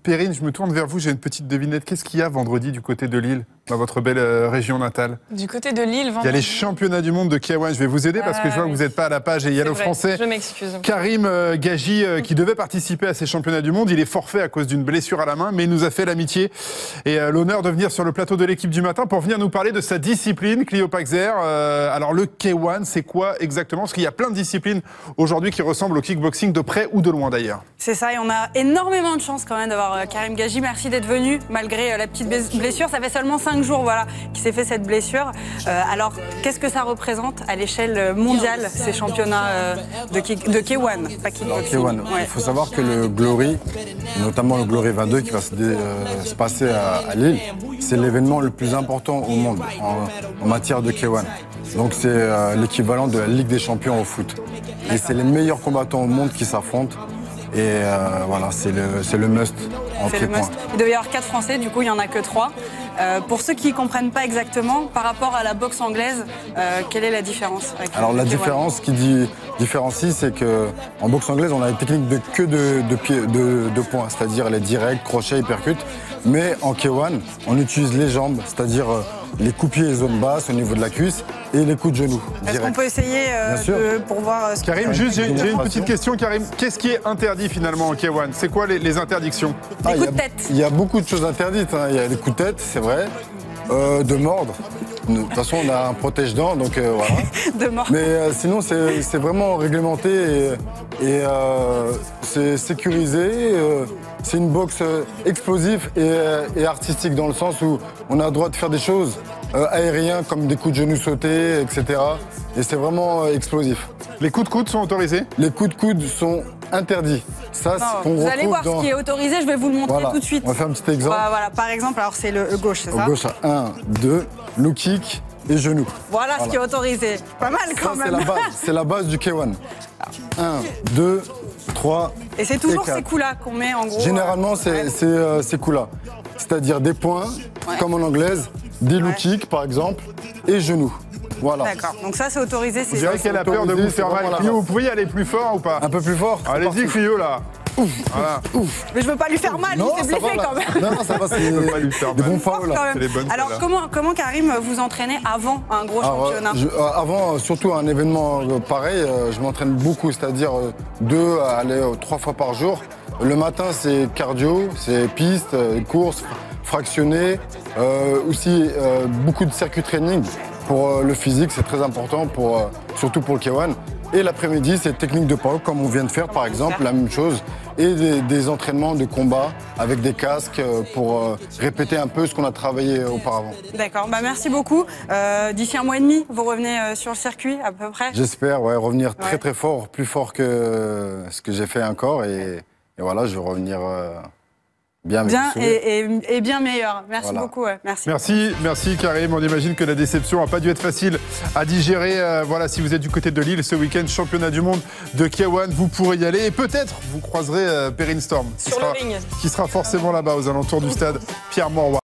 Perrine, je me tourne vers vous, j'ai une petite devinette. Qu'est-ce qu'il y a vendredi du côté de Lille, dans votre belle région natale? Du côté de Lille, vendredi. Il y a les championnats du monde de K1. Je vais vous aider parce que je vois que vous n'êtes pas à la page et il y a le Français. Je m'excuse. Karim Gaji qui devait participer à ces championnats du monde. Il est forfait à cause d'une blessure à la main, mais il nous a fait l'amitié et l'honneur de venir sur le plateau de l'équipe du matin pour venir nous parler de sa discipline, Clio Paxer. Alors le K1, c'est quoi exactement? Parce qu'il y a plein de disciplines aujourd'hui qui ressemblent au kickboxing de près ou de loin d'ailleurs. C'est ça, et on a énormément de chance quand même d'avoir Karim Gaji. Merci d'être venu, malgré la petite blessure. Ça fait seulement 5 jours qu'il s'est fait cette blessure. Alors, qu'est-ce que ça représente à l'échelle mondiale, ces championnats de K1, pas kickboxing? K1. Il faut savoir que le Glory, notamment le Glory 22 qui va se passer à Lille, c'est l'événement le plus important au monde en matière de K1. Donc c'est l'équivalent de la Ligue des champions au foot. Et c'est les meilleurs combattants au monde qui s'affrontent. Et voilà, c'est le must en pied-point. Il devait y avoir 4 Français, du coup il n'y en a que 3. Pour ceux qui ne comprennent pas exactement, par rapport à la boxe anglaise, quelle est la différence avec Alors la différence qui différencie, c'est qu'en boxe anglaise, on a une technique de points, c'est-à-dire les directs, crochets, uppercuts. Mais en K1, on utilise les jambes, c'est-à-dire les coups-pieds et zone basse au niveau de la cuisse et les coups de genoux. Est-ce qu'on peut essayer pour voir ce Karim, juste, j'ai une petite question, Karim. Qu'est-ce qui est interdit finalement en K1? C'est quoi les interdictions? Les coups de tête. Il y a beaucoup de choses interdites. Il y a les coups de tête, c'est vrai, de mordre. De toute façon, on a un protège-dents, donc voilà. De mordre. Mais sinon, c'est vraiment réglementé et c'est sécurisé. C'est une boxe explosive et artistique dans le sens où on a le droit de faire des choses aériennes comme des coups de genoux sautés, etc. Et c'est vraiment explosif. Les coups de coude sont autorisés? Les coups de coude sont interdits. Ça, vous allez voir ce qui est autorisé, je vais vous le montrer tout de suite. On va faire un petit exemple. Voilà, par exemple, alors c'est le gauche, c'est ça? Gauche à 1, 2, low kick et genou. Voilà ce qui est autorisé. Pas mal quand même. C'est la base du K1. 1, 2, 3. Et c'est toujours ces coups-là qu'on met en gros. Généralement, c'est ces coups-là. C'est-à-dire des points, comme en anglaise, des low kicks par exemple, et genoux. Voilà. D'accord, donc ça c'est autorisé. Je dirais qu'elle a peur de vous faire mal. Clio, vous pouvez y aller plus fort ou pas? Un peu plus fort. Allez-y, Clio, là. Ouf, voilà. Ouf. Mais je veux pas lui faire mal, il s'est blessé quand même. Non, ça va, c'est des bons fouls là. Alors comment Karim vous entraînez avant un gros championnat? Avant, surtout un événement pareil, je m'entraîne beaucoup, c'est-à-dire 2 à 3 fois par jour. Le matin, c'est cardio, c'est piste, course, fractionné, aussi beaucoup de circuit training pour le physique, c'est très important, surtout pour le K1. Et l'après-midi, c'est technique de poids, comme on vient de faire par exemple, la même chose. Et des entraînements de combat avec des casques pour répéter un peu ce qu'on a travaillé auparavant. D'accord, merci beaucoup. D'ici 1 mois et demi, vous revenez sur le circuit à peu près? J'espère, revenir très très fort, plus fort que ce que j'ai fait encore. Et voilà, je vais revenir bien et bien meilleur. Merci beaucoup. Merci Karim. On imagine que la déception n'a pas dû être facile à digérer. Voilà, si vous êtes du côté de Lille, ce week-end, championnat du monde de K1, vous pourrez y aller. Et peut-être vous croiserez Perrine Storm, qui sera forcément là-bas aux alentours du stade Pierre-Mauroy.